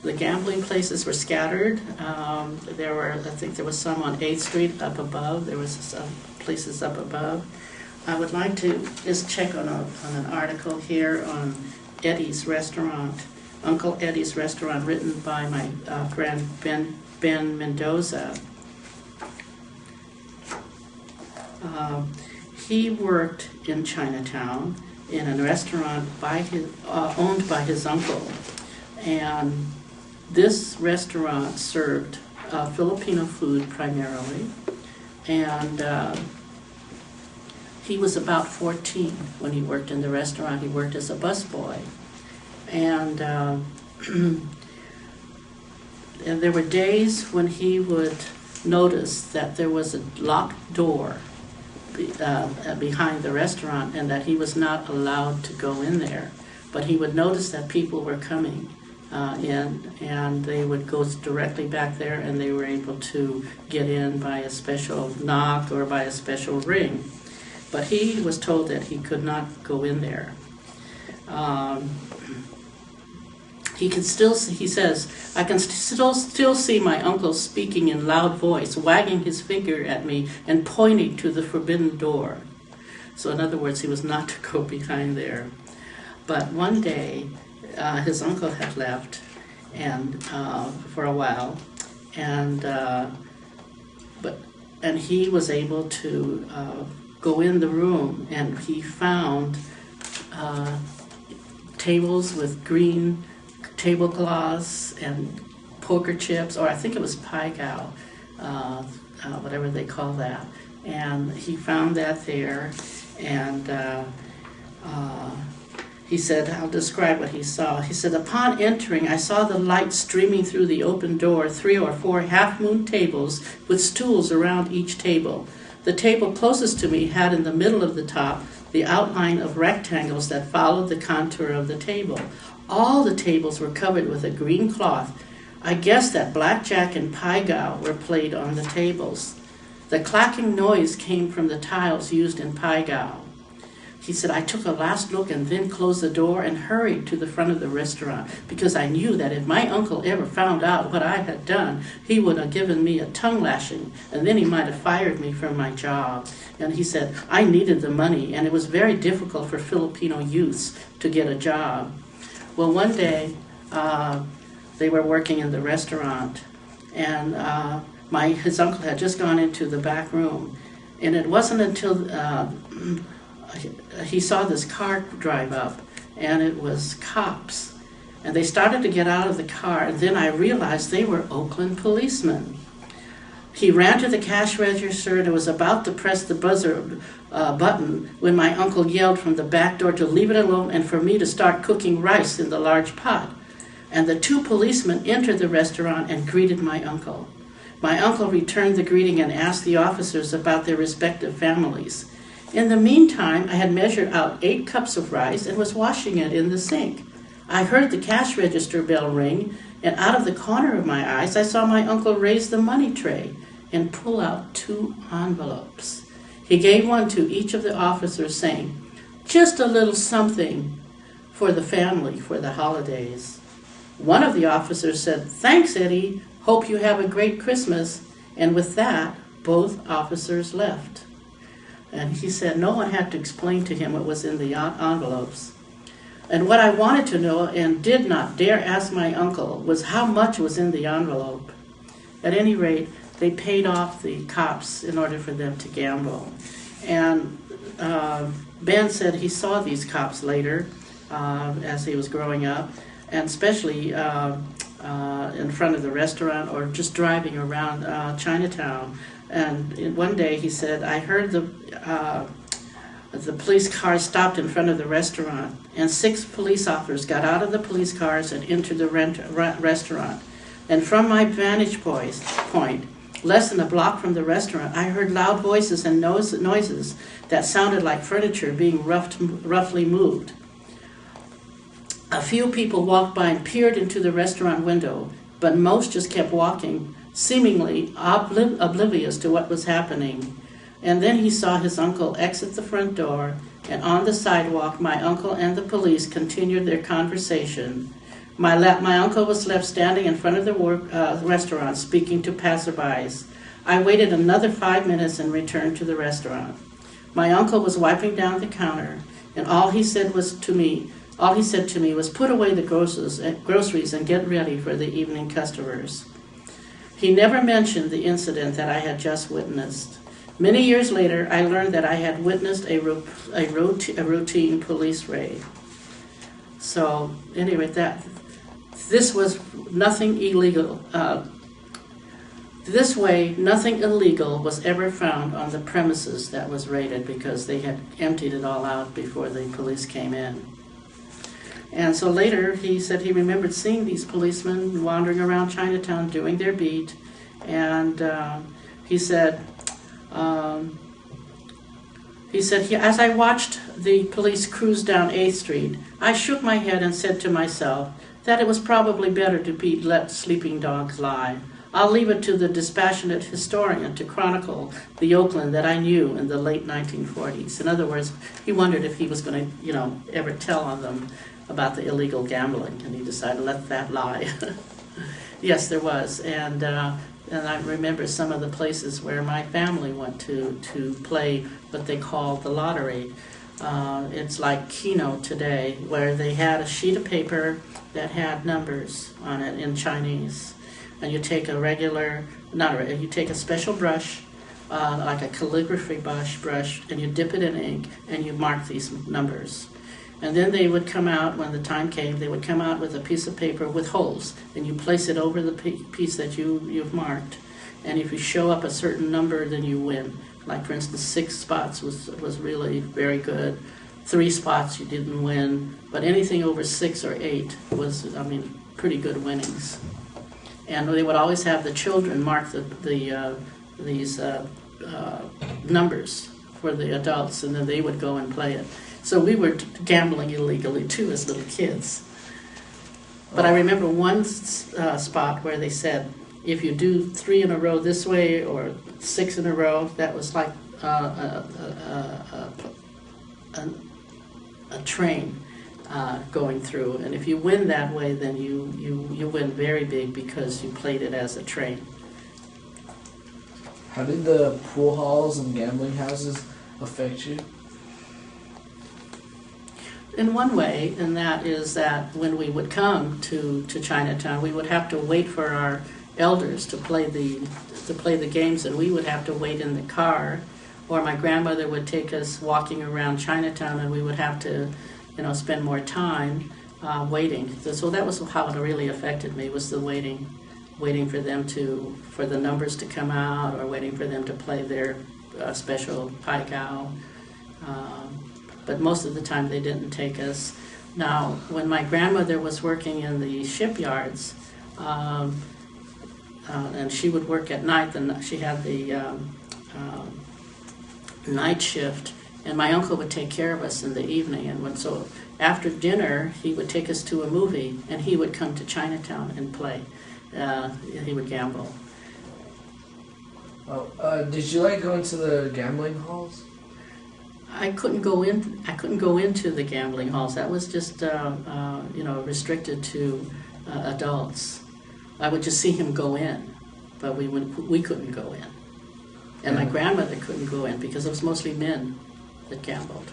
The gambling places were scattered. I think there was some on 8th Street up above. There was some places up above. I would like to just check on an article here on Eddy's restaurant, Uncle Eddy's restaurant, written by my friend Ben Mendoza. He worked in Chinatown in a restaurant owned by his uncle, and this restaurant served Filipino food primarily, and he was about 14 when he worked in the restaurant. He worked as a busboy, and and there were days when he would notice that there was a locked door behind the restaurant and that he was not allowed to go in there. But he would notice that people were coming in, and they would go directly back there, and they were able to get in by a special knock or by a special ring. But he was told that he could not go in there. He says, I can still see my uncle speaking in loud voice, wagging his finger at me and pointing to the forbidden door. So in other words, he was not to go behind there. But one day, his uncle had left and for a while, and he was able to go in the room, and he found tables with green tablecloths and poker chips, or I think it was pai gow, whatever they call that. And he found that there, and he said, I'll describe what he saw. He said, upon entering, I saw the light streaming through the open door, 3 or 4 half-moon tables with stools around each table. The table closest to me had in the middle of the top the outline of rectangles that followed the contour of the table. All the tables were covered with a green cloth. I guessed that blackjack and pai gow were played on the tables. The clacking noise came from the tiles used in pai gow. He said, I took a last look and then closed the door and hurried to the front of the restaurant because I knew that if my uncle ever found out what I had done, he would have given me a tongue lashing, and then he might have fired me from my job. And he said, I needed the money, and it was very difficult for Filipino youths to get a job. Well, one day, they were working in the restaurant, and his uncle had just gone into the back room, and it wasn't until he saw this car drive up, and it was cops. And they started to get out of the car, and then I realized they were Oakland policemen. He ran to the cash register and was about to press the buzzer button when my uncle yelled from the back door to leave it alone and for me to start cooking rice in the large pot. And the 2 policemen entered the restaurant and greeted my uncle. My uncle returned the greeting and asked the officers about their respective families. In the meantime, I had measured out 8 cups of rice and was washing it in the sink. I heard the cash register bell ring, and out of the corner of my eyes, I saw my uncle raise the money tray and pull out 2 envelopes. He gave one to each of the officers, saying, just a little something for the family for the holidays. One of the officers said, thanks, Eddy. Hope you have a great Christmas. And with that, both officers left. And he said no one had to explain to him what was in the envelopes. And what I wanted to know and did not dare ask my uncle was how much was in the envelope. At any rate, they paid off the cops in order for them to gamble. And Ben said he saw these cops later as he was growing up, and especially in front of the restaurant or just driving around Chinatown. And one day he said, I heard the police car stopped in front of the restaurant, and 6 police officers got out of the police cars and entered the restaurant. And from my vantage point, less than a block from the restaurant, I heard loud voices and noises that sounded like furniture being roughly moved. A few people walked by and peered into the restaurant window, but most just kept walking, seemingly oblivious to what was happening. And then he saw his uncle exit the front door, and on the sidewalk, my uncle and the police continued their conversation. My uncle was left standing in front of the restaurant speaking to passerbys. I waited another 5 minutes and returned to the restaurant. My uncle was wiping down the counter, and all he said to me was, "Put away the groceries and get ready for the evening customers." He never mentioned the incident that I had just witnessed. Many years later, I learned that I had witnessed a routine police raid. So, anyway, this was nothing illegal. This way, nothing illegal was ever found on the premises that was raided because they had emptied it all out before the police came in. And so later, he said he remembered seeing these policemen wandering around Chinatown doing their beat. And he said, as I watched the police cruise down 8th Street, I shook my head and said to myself that it was probably better to let sleeping dogs lie. I'll leave it to the dispassionate historian to chronicle the Oakland that I knew in the late 1940s. In other words, he wondered if he was going to, ever tell on them about the illegal gambling, and he decided to let that lie. Yes, there was, and I remember some of the places where my family went to play what they called the lottery. It's like Keno today, where they had a sheet of paper that had numbers on it in Chinese. And you take you take a special brush, like a calligraphy brush, and you dip it in ink, and you mark these numbers. And then they would come out, when the time came, they would come out with a piece of paper with holes, and you place it over the piece that you've marked. And if you show up a certain number, then you win. Like, for instance, 6 spots was really very good. 3 spots you didn't win, but anything over 6 or 8 was, pretty good winnings. And they would always have the children mark these numbers for the adults, and then they would go and play it. So we were gambling illegally too as little kids. But I remember one spot where they said, if you do 3 in a row this way or 6 in a row, that was like a train going through. And if you win that way, then you win very big because you played it as a train. How did the pool halls and gambling houses affect you? In one way, and that is that when we would come to Chinatown, we would have to wait for our elders to play the games, and we would have to wait in the car, or my grandmother would take us walking around Chinatown, and we would have to, spend more time waiting. So that was how it really affected me, was the waiting for them for the numbers to come out, or waiting for them to play their special pai gow. But most of the time they didn't take us. Now, when my grandmother was working in the shipyards, and she would work at night, she had the night shift, and my uncle would take care of us in the evening. And so after dinner, he would take us to a movie, and he would come to Chinatown and play. He would gamble. Did you like going to the gambling halls? I couldn't go into the gambling halls. That was just restricted to adults. I would just see him go in, but we couldn't go in. And my grandmother couldn't go in because it was mostly men that gambled.